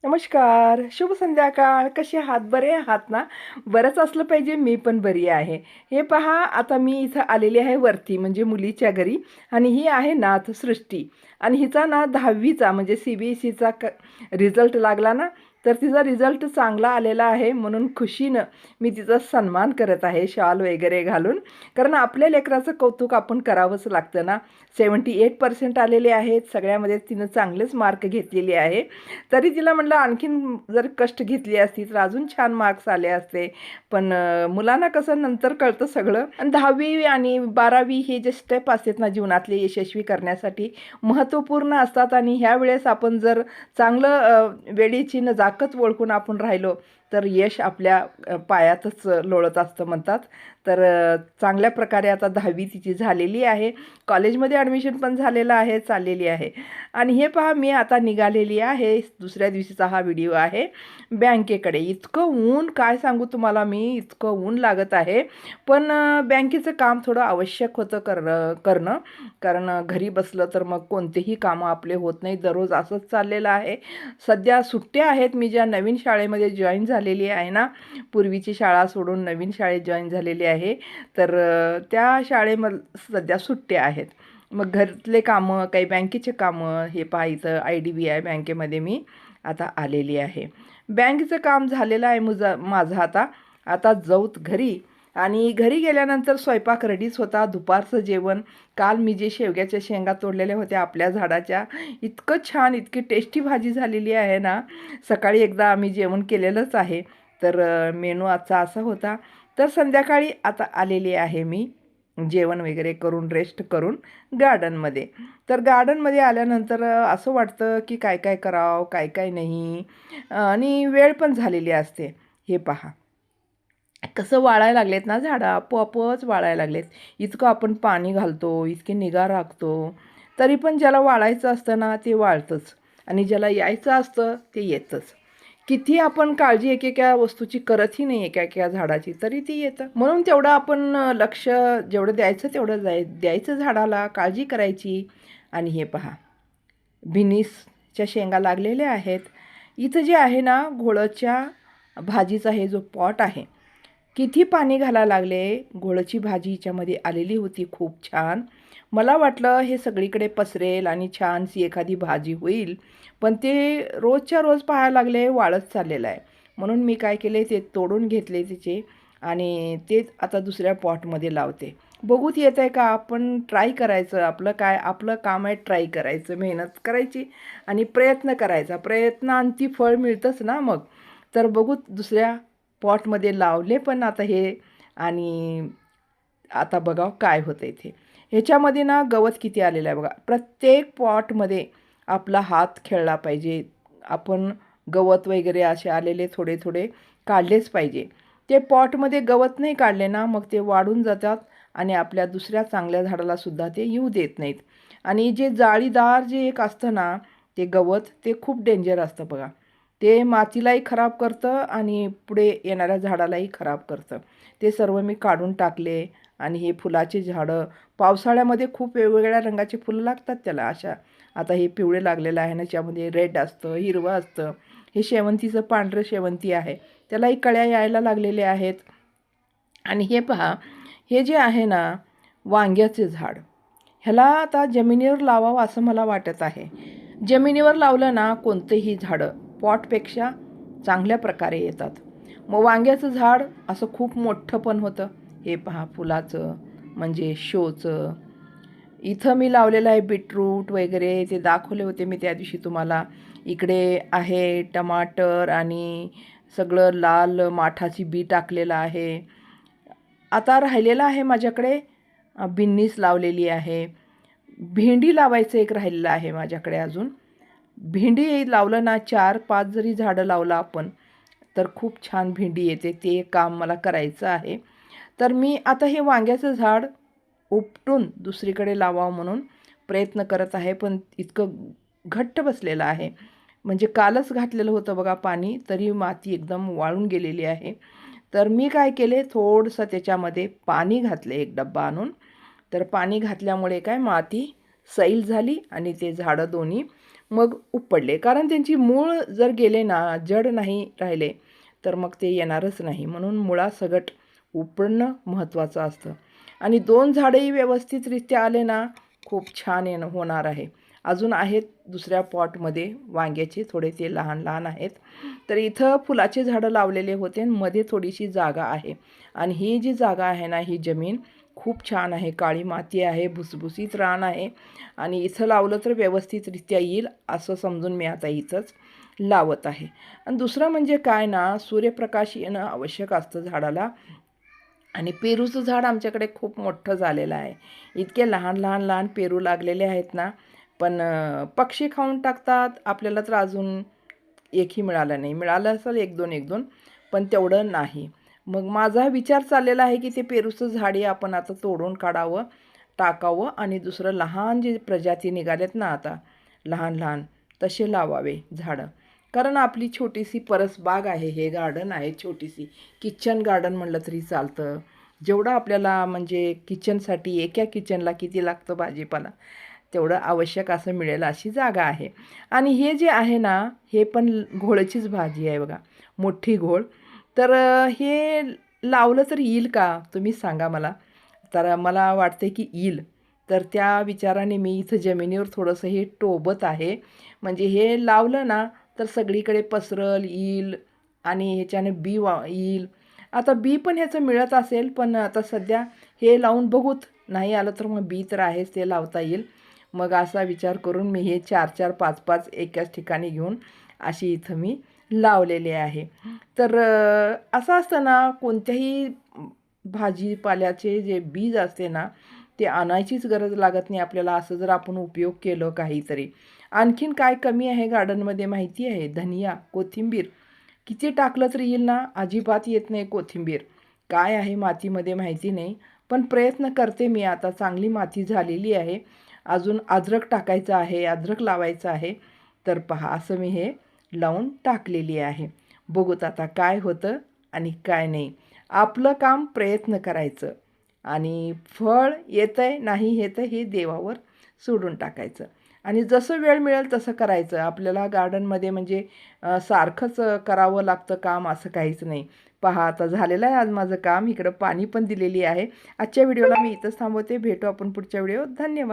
नमस्कार, शुभ संध्याकाळ. कसे आहात? बरे आहात ना? बरंच असलं पाहिजे, मी पण बरी आहे. हे पहा, आता मी इथं आलेली आहे वरती, म्हणजे मुलीच्या घरी. आणि ही आहे नाथसृष्टी. आणि हिचा ना 10वीचा म्हणजे CBSEचा रिझल्ट लागला ना, तर तिचा रिझल्ट चांगला आलेला आहे म्हणून खुशीनं मी तिचा सन्मान करत आहे शॉल वगैरे घालून. कारण आपल्या लेकराचं कौतुक आपण करावंच लागतं ना. 78% आलेले आहेत. सगळ्यामध्ये तिनं चांगलेच मार्क घेतलेले आहे. तरी तिला म्हटलं आणखीन जर कष्ट घेतली असती तर अजून छान मार्क्स आले असते. पण मुलांना कसं नंतर कळतं सगळं. आणि 10वी आणि 12वी हे जे स्टेप असतात ना जीवनातले यशस्वी करण्यासाठी महत्त्वपूर्ण असतात. आणि ह्या वेळेस आपण जर चांगलं वेळेची नजाकत ओळखून आपण राहिलो तर यश आपल्या पायातच लोळत असतं म्हणतात. तर चांगल्या प्रकारे आता 10वी तिची झालेली आहे. कॉलेजमध्ये ॲडमिशन पण झालेलं आहे, चाललेली आहे. आणि हे पहा, मी आता निघालेली आहे. दुसऱ्या दिवशीचा हा व्हिडिओ आहे बँकेकडे. इतकं ऊन, काय सांगू तुम्हाला मी, इतकं ऊन लागत आहे. पण बँकेचं काम थोडं आवश्यक होतं करणं. कारण घरी बसलं तर मग कोणतेही कामं आपले होत नाही. दररोज असंच चाललेलं आहे. सध्या सुट्ट्या आहेत. मी ज्या नवीन शाळेमध्ये जॉईन झालेली आहे ना, पूर्वीची शाळा सोडून नवीन शाळेत जॉईन झालेली आहे. तर त्या शाळेमध्ये सध्या सुट्ट्या आहेत. मग घरातले कामं, काही बँकेचे कामं, हे पहा इथं IDBI बँकेमध्ये मी आता आलेली आहे. बँकेचं काम झालेलं आहे माझं आता. आता जाऊत घरी. आणि घरी गेल्यानंतर स्वयंपाक रेडीच होता. दुपारचं जेवण, काल मी जे शेवग्याच्या शेंगा तोडलेल्या होत्या आपल्या झाडाच्या, इतकं छान, इतकी टेस्टी भाजी झालेली आहे ना. सकाळी एकदा आम्ही जेवण केलेलंच आहे. तर मेनू आजचा असा होता. तर संध्याकाळी आता आलेली आहे मी जेवण वगैरे करून, रेस्ट करून गार्डनमध्ये. तर गार्डनमध्ये आल्यानंतर असं वाटतं की काय काय करावं, काय काय नाही. आणि वेळ पण झालेली असते. हे पहा, कसं वाळायला लागलेत ना झाडं, आपोआपच वाळायला लागलेत. इतकं आपण पाणी घालतो, इतकी निगा राखतो, तरी पण ज्याला वाळायचं असतं ना ते वाळतंच. आणि ज्याला यायचं असतं ते येतंच. किती आपण काळजी एकेका वस्तूची करतही नाही, एका झाडाची, तरी ती येतं. म्हणून तेवढं आपण लक्ष जेवढं द्यायचं तेवढं द्यायचं झाडाला, काळजी करायची. आणि हे पहा, बिनीसच्या शेंगा लागलेल्या आहेत. इथं जे आहे ना, घोळच्या भाजीचा हे जो पॉट आहे, किती पाणी घालायला लागले. घोळची भाजी हिच्यामध्ये आलेली होती खूप छान. मला वाटलं हे सगळीकडे पसरेल आणि छानशी एखादी भाजी होईल. पण ते रोजच्या रोज पाहायला लागले वाळत चाललेलं आहे. म्हणून मी काय केले, ते तोडून घेतले तिचे आणि तेच आता दुसऱ्या पॉटमध्ये लावते. बघूत येत आहे का, आपण ट्राय करायचं. आपलं काम आहे ट्राय करायचं, मेहनत करायची आणि प्रयत्न करायचा. प्रयत्नांती फळ मिळतंच ना मग. तर बघूत दुसऱ्या पॉटमध्ये लावले पण आता हे. आणि आता बघा काय होतं इथे. ह्याच्यामध्ये ना गवत किती आलेलं आहे बघा. प्रत्येक पॉटमध्ये आपला हात खेळला पाहिजे. आपण गवत वगैरे असे आलेले थोडे थोडे काढलेच पाहिजे. ते पॉटमध्ये गवत नाही काढले ना, मग ते वाढून जातात आणि आपल्या दुसऱ्या चांगल्या झाडालासुद्धा ते येऊ देत नाहीत. आणि जे जाळीदार जे एक असतं ना, ते गवत, ते खूप डेंजर असतं बघा. ते मातीलाही खराब करतं आणि पुढे येणाऱ्या झाडालाही खराब करतं. ते सर्व मी काढून टाकले. आणि हे फुलाची झाडं पावसाळ्यामध्ये खूप वेगवेगळ्या रंगाची फुलं लागतात त्याला अशा. आता हे पिवळे लागलेलं आहे ना, त्याच्यामध्ये रेड असतं, हिरवं असतं. हे शेवंतीचं पांढरं शेवंती आहे, त्यालाही कळ्या यायला लागलेल्या आहेत. आणि हे पहा, हे जे आहे ना वांग्याचे झाड, ह्याला आता जमिनीवर लावावं असं मला वाटत आहे. जमिनीवर लावलं ना कोणतेही झाडं पॉटपेक्षा चांगल्या प्रकारे येतात. मग वांग्याचं झाड असं खूप मोठं पण होतं. हे पहा, फुलाचं म्हणजे शोचं. इथं मी लावलेलं आहे बीटरूट वगैरे, ते दाखवले होते मी त्या दिवशी तुम्हाला. इकडे आहे टमाटर आणि सगळं लाल माठाची बी टाकलेलं आहे. आता राहिलेलं आहे माझ्याकडे बिन्नीस लावलेली आहे. भेंडी लावायचं एक राहिलेलं आहे माझ्याकडे अजून. भेंडी लावलं ना, 4-5 जरी झाडं लावलं आपण तर खूप छान भेंडी येते. ते काम मला करायचं आहे. तर मी आता हे वांग्याचं झाड उपटून दुसरीकडे लावावं म्हणून प्रयत्न करत आहे. पण इतकं घट्ट बसलेलं आहे, म्हणजे कालच घातलेलं होतं बघा पाणी, तरी माती एकदम वाळून गेलेली आहे. तर मी काय केले, थोडंसं त्याच्यामध्ये पाणी घातले, एक डब्बा आणून. तर पाणी घातल्यामुळे काय माती सैल झाली आणि ते झाडं दोन्ही मग उपडले. कारण त्यांची मूळ जर गेले ना, जड नाही राहिले, तर मग ते येणारच नाही. म्हणून मुळासकट उपडणं महत्त्वाचं असतं. आणि 2 झाडंही व्यवस्थितरित्या आले ना, खूप छान होणार आहे. अजून आहेत दुसऱ्या पॉटमध्ये वांग्याचे, थोडे ते लहान लहान आहेत. तर इथं फुलाचे झाडं लावलेले होते आणि मध्ये थोडीशी जागा आहे. आणि ही जी जागा आहे ना, ही जमीन खूप छान आहे. काळी माती आहे, भुसभुशीत रान आहे आणि इथं लावलं तर व्यवस्थितरित्या येईल असं समजून मी आता इथंच लावत आहे. आणि दुसरं म्हणजे काय ना, सूर्यप्रकाश येणं आवश्यक असतं झाडाला. आणि पेरूचं झाड आमच्याकडे खूप मोठं झालेलं आहे. इतके लहान लहान लहान पेरू लागलेले आहेत ना, पण पक्षी खाऊन टाकतात. आपल्याला तर अजून एकही मिळालं नाही. मिळालं असेल 1-2, 1-2, पण तेवढं नाही. मग माझा विचार चाललेला आहे की ते पेरूचं झाडे आपण आता तोडून काढावं, टाकावं आणि दुसरं लहान जे प्रजाती निघालेत ना आता, लहान लहान तसे लावावे झाडं. कारण आपली छोटीशी परसबाग आहे, हे गार्डन आहे छोटीशी. किचन गार्डन म्हटलं तरी चालतं. जेवढं आपल्याला म्हणजे किचनसाठी एका किचनला किती लागतं भाजीपाला, तेवढं आवश्यक असं मिळेल अशी जागा आहे. आणि हे जे आहे ना, हे पण घोळचीच भाजी आहे बघा, मोठी घोळ. तर हे लावलं तर येईल का? तुम्हीच सांगा मला. तर मला वाटते की येईल. तर त्या विचाराने मी इथं जमिनीवर थोडंसं हे टोबत आहे. म्हणजे हे लावलं ना, तर सगळीकडे पसरल, येईल आणि ह्याच्याने येईल. आता बी पण ह्याचं मिळत असेल, पण आता सध्या हे लावून बघूत. नाही आलं तर मग बी तर आहेच, ते लावता येईल. मग असा विचार करून मी हे 4-4, 5-5 एकाच ठिकाणी घेऊन अशी इथं मी लावलेले आहे. तर असं असतं ना, कोणत्याही भाजीपाल्याचे जे बीज असते ना, ते आणायचीच गरज लागत नाही आपल्याला, असं जर आपण उपयोग केलं काहीतरी. आणखीन काय कमी आहे गार्डनमध्ये माहिती आहे? धनिया, कोथिंबीर किती टाकलं तरी येईल ना, अजिबात येत नाही कोथिंबीर. काय आहे मातीमध्ये माहिती नाही, पण प्रयत्न करते मी. आता चांगली माती झालेली आहे. अजून अद्रक टाकायचं आहे, अद्रक लावायचं आहे. तर पहा असं मी हे लावून टाकलेली आहे. बघूत आता काय होतं आणि काय नाही. आपलं काम प्रयत्न करायचं आणि फळ येतंय नाही येतंय हे देवावर सोडून टाकायचं. आणि जसं वेळ मिळेल तसं करायचं. आपल्याला गार्डनमध्ये म्हणजे सारखंच करावं लागतं काम असं काहीच नाही. पहा आता झालेलं आहे आज माझं काम. इकडं पाणी पण दिलेली आहे. आजच्या व्हिडिओला मी इथंच थांबवते. भेटू आपण पुढच्या व्हिडिओत. धन्यवाद.